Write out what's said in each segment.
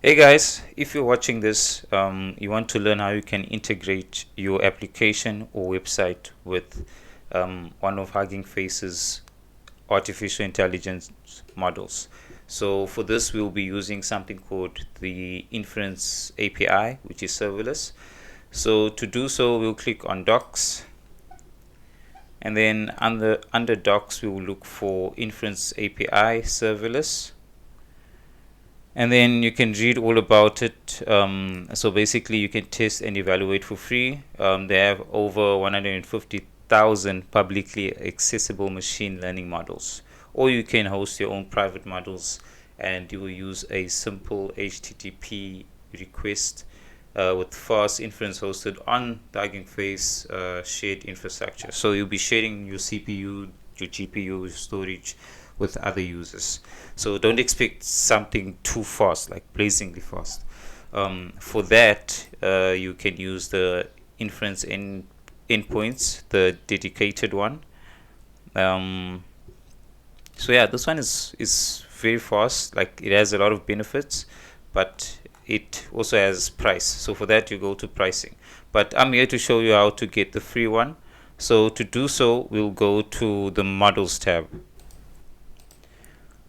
Hey guys, if you're watching this, you want to learn how you can integrate your application or website with one of Hugging Face's artificial intelligence models. So for this, we'll be using something called the Inference API, which is serverless. So to do so, we'll click on Docs, and then under Docs, we will look for Inference API serverless. And then you can read all about it. So basically, you can test and evaluate for free. They have over 150,000 publicly accessible machine learning models. Or you can host your own private models, and you will use a simple HTTP request with fast inference hosted on the Hugging Face shared infrastructure. So you'll be sharing your CPU, your GPU, your storage with other users. So don't expect something too fast, like blazingly fast. For that, you can use the inference endpoints, the dedicated one. So yeah, this one is very fast. Like, it has a lot of benefits, but it also has price. So for that, you go to pricing. But I'm here to show you how to get the free one. So to do so, we'll go to the models tab.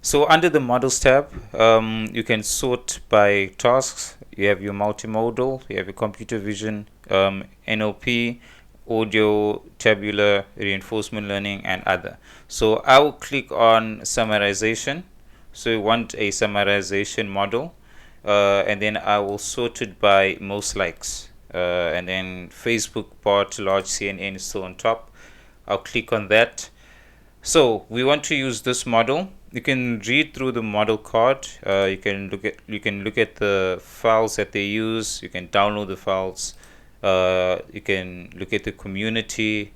So under the models tab, you can sort by tasks. You have your multimodal, you have your computer vision, NLP, audio, tabular, reinforcement learning, and other. So I will click on summarization. So you want a summarization model, and then I will sort it by most likes, and then Facebook bot large CNN is still on top. I'll click on that. So we want to use this model. You can read through the model card. You can look at the files that they use. You can download the files. You can look at the community.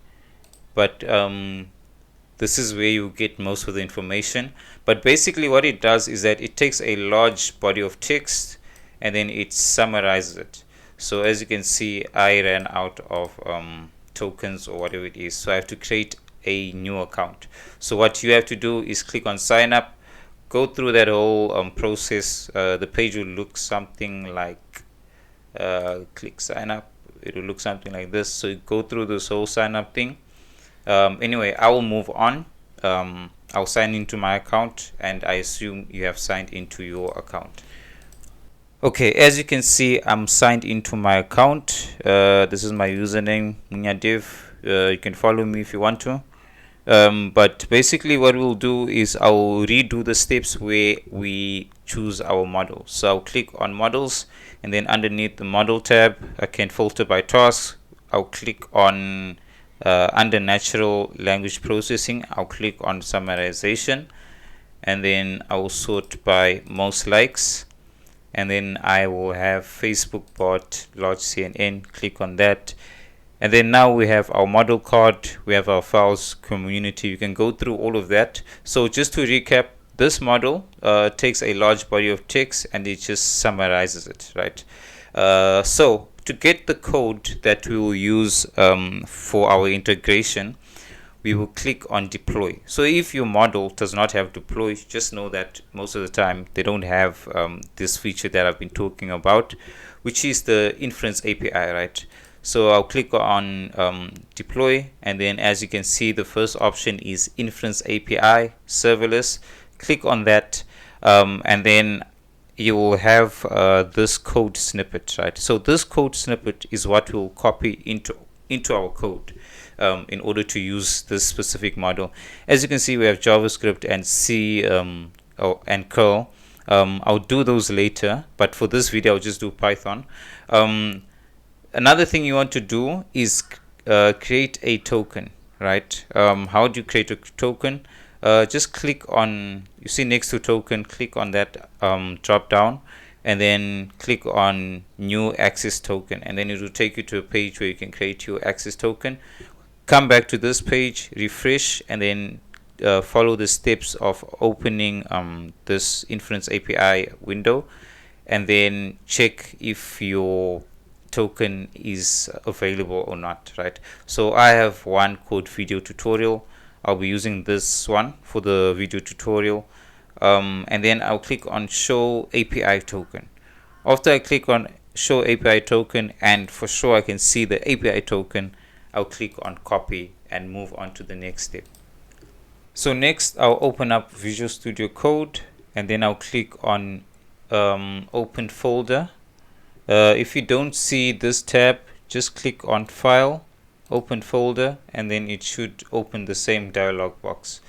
But this is where you get most of the information. But basically, what it does is that it takes a large body of text and then it summarizes it. So as you can see, I ran out of tokens or whatever it is. So I have to create a new account. So what you have to do is click on sign up, go through that whole process. The page will look something like click sign up. It will look something like this. So you go through this whole sign up thing. Anyway, I will move on. I'll sign into my account, and I assume you have signed into your account. Okay, as you can see, I'm signed into my account. This is my username, Munya-Dev. You can follow me if you want to. But basically what we'll do is I'll redo the steps where we choose our model. So I'll click on models, and then underneath the model tab, I can filter by tasks. I'll click on under natural language processing, I'll click on summarization, and then I will sort by most likes, and then I will have Facebook bot large CNN, click on that. And then now we have our model card, we have our files, community. You can go through all of that. So just to recap, this model takes a large body of text and it just summarizes it, right? So to get the code that we will use for our integration, we will click on deploy. So if your model does not have deploy, just know that most of the time they don't have this feature that I've been talking about, which is the inference API, right? So I'll click on deploy, and then as you can see, the first option is Inference API serverless. Click on that, and then you will have this code snippet, right? So this code snippet is what we'll copy into our code in order to use this specific model. As you can see, we have JavaScript and C and curl. I'll do those later, but for this video, I'll just do Python. Another thing you want to do is create a token, right? How do you create a token? Just click on, you see next to token, click on that drop down, and then click on new access token, and then it will take you to a page where you can create your access token. Come back to this page, refresh, and then follow the steps of opening this Inference API window, and then check if your token is available or not, right? So I have one called video tutorial. I'll be using this one for the video tutorial, and then I'll click on show API token. After I click on show API token, and for sure I can see the API token, I'll click on copy and move on to the next step. So next I'll open up Visual Studio Code, and then I'll click on open folder. If you don't see this tab, just click on file, open folder, and then it should open the same dialog box.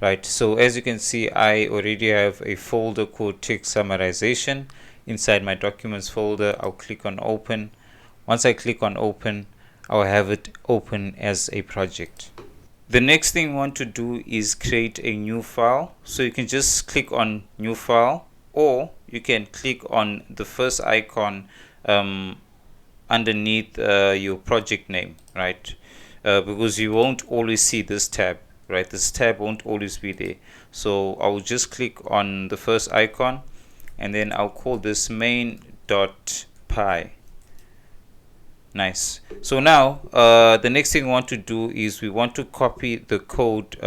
Right, so as you can see, I already have a folder called text summarization. Inside my documents folder, I'll click on open. Once I click on open, I'll have it open as a project. The next thing we want to do is create a new file. So you can just click on new file, or you can click on the first icon underneath your project name, right? Because you won't always see this tab, right? This tab won't always be there. So I'll just click on the first icon, and then I'll call this main.py. Nice. So now the next thing we want to do is we want to copy the code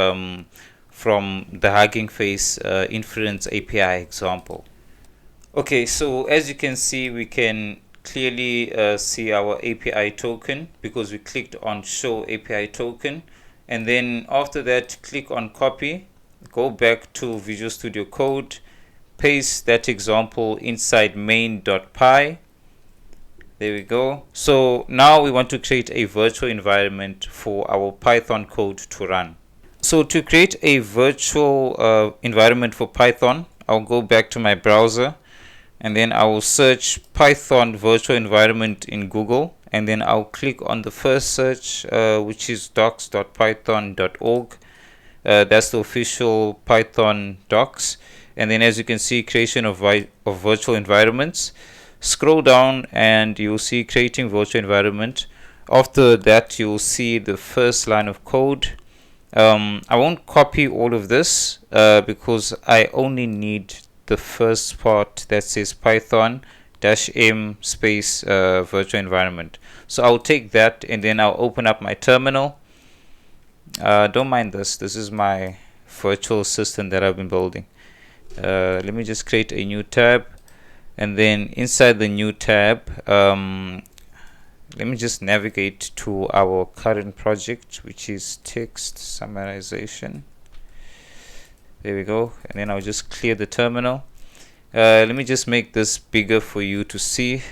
from the Hugging Face Inference API example. Okay, so as you can see, we can clearly see our API token because we clicked on show API token, and then after that click on copy, go back to Visual Studio Code, paste that example inside main.py. There we go. So now we want to create a virtual environment for our Python code to run. So to create a virtual environment for Python, I'll go back to my browser, and then I will search Python virtual environment in Google, and then I'll click on the first search, which is docs.python.org. That's the official Python docs. And then as you can see, creation of virtual environments. Scroll down and you'll see creating virtual environment. After that, you'll see the first line of code. I won't copy all of this because I only need the first part that says Python-m space virtual environment. So I'll take that, and then I'll open up my terminal. Don't mind this. This is my virtual assistant that I've been building. Let me just create a new tab, and then inside the new tab, let me just navigate to our current project, which is text summarization. There we go. And then I'll just clear the terminal. Let me just make this bigger for you to see,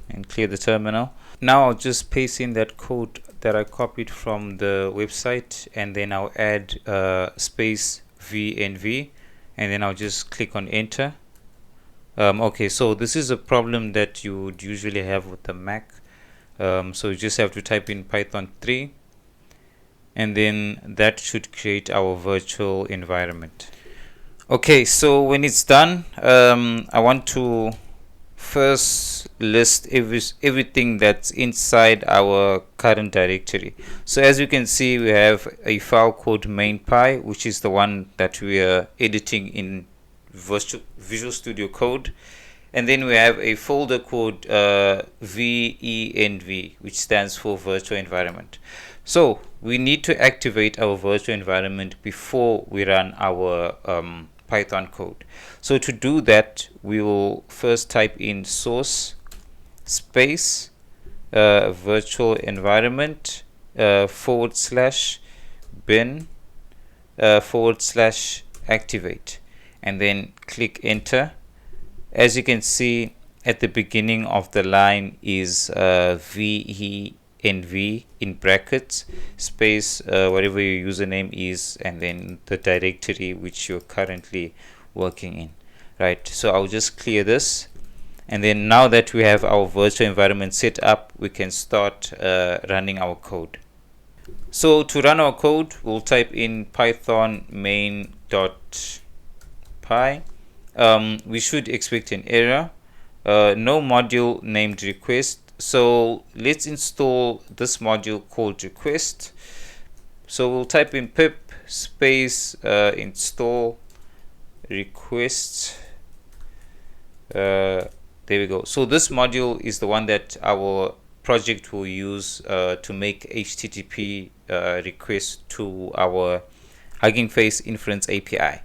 and clear the terminal. Now I'll just paste in that code that I copied from the website, and then I'll add space VNV, and then I'll just click on enter. Okay, so this is a problem that you would usually have with the Mac. So you just have to type in Python 3, and then that should create our virtual environment. Okay, so when it's done, I want to first list everything that's inside our current directory. So as you can see, we have a file called main.py, which is the one that we are editing in Visual Studio Code, and then we have a folder called VENV, which stands for virtual environment. So we need to activate our virtual environment before we run our Python code. So to do that, we will first type in source space virtual environment /bin /activate, and then click enter. As you can see, at the beginning of the line is VENV in brackets space whatever your username is, and then the directory which you're currently working in, right? So I'll just clear this, and then now that we have our virtual environment set up, we can start running our code. So to run our code, we'll type in python main.py. We should expect an error, no module named request. So let's install this module called request. So we'll type in pip space install request. There we go. So this module is the one that our project will use to make HTTP requests to our Hugging Face Inference API.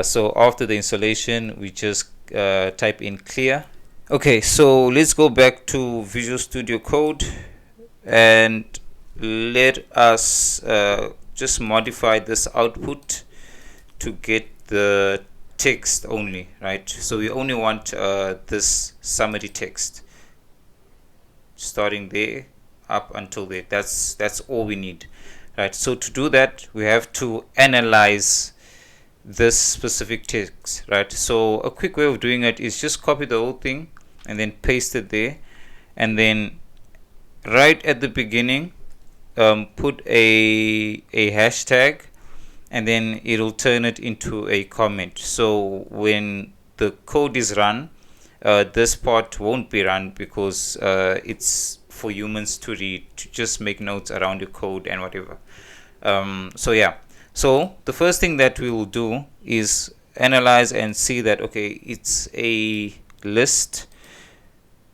So after the installation, we just type in clear. Okay, so let's go back to Visual Studio Code and let us just modify this output to get the text only, right? So we only want this summary text starting there up until there. That's all we need, right? So to do that, we have to analyze this specific text, right? So a quick way of doing it is just copy the whole thing and then paste it there, and then right at the beginning put a hashtag, and then it'll turn it into a comment. So when the code is run, this part won't be run because it's for humans to read, to just make notes around your code and whatever. So yeah, so the first thing that we will do is analyze and see that, okay, it's a list.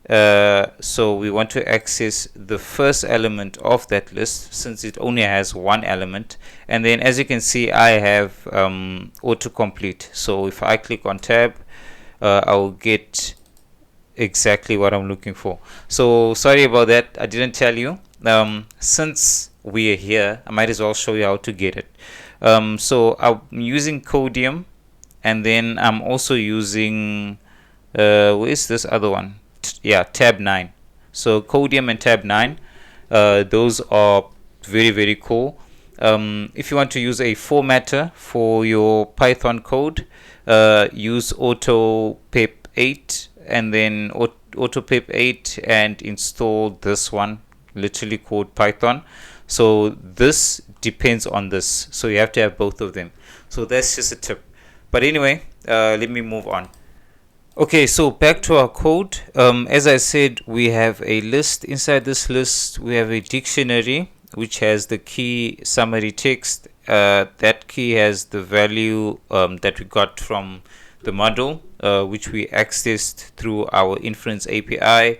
So we want to access the first element of that list since it only has one element, and then as you can see I have autocomplete. So if I click on tab, I will get exactly what I'm looking for. So sorry about that, I didn't tell you. Since we are here, I might as well show you how to get it. So I'm using Codium, and then I'm also using where is this other one? Yeah, tab 9. So Codium and tab 9, those are very cool. If you want to use a formatter for your Python code, use AutoPip 8 and then AutoPip 8 and install this one, literally called Python. So this depends on this, so you have to have both of them. So that's just a tip. But anyway, let me move on. Okay, so back to our code. As I said, we have a list. Inside this list, we have a dictionary which has the key summary text. That key has the value that we got from the model, which we accessed through our Inference API.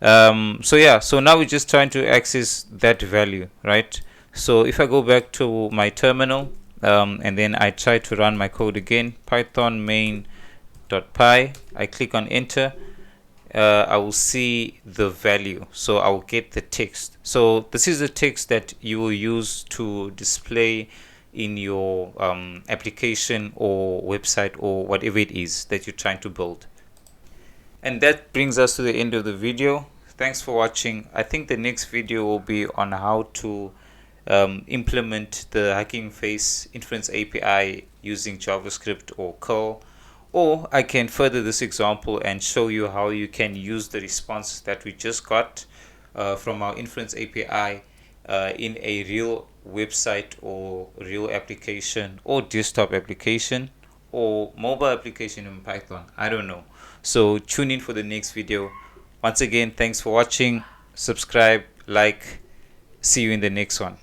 So yeah, so now we're just trying to access that value, right? So if I go back to my terminal, and then I try to run my code again, Python main.py, I click on enter, I will see the value, so I will get the text. So this is the text that you will use to display in your application or website or whatever it is that you're trying to build. And that brings us to the end of the video. Thanks for watching. I think the next video will be on how to implement the Hugging Face Inference API using JavaScript or curl. Or I can further this example and show you how you can use the response that we just got from our Inference API in a real website or real application or desktop application or mobile application in Python. I don't know. So tune in for the next video. Once again, thanks for watching. Subscribe, like. See you in the next one.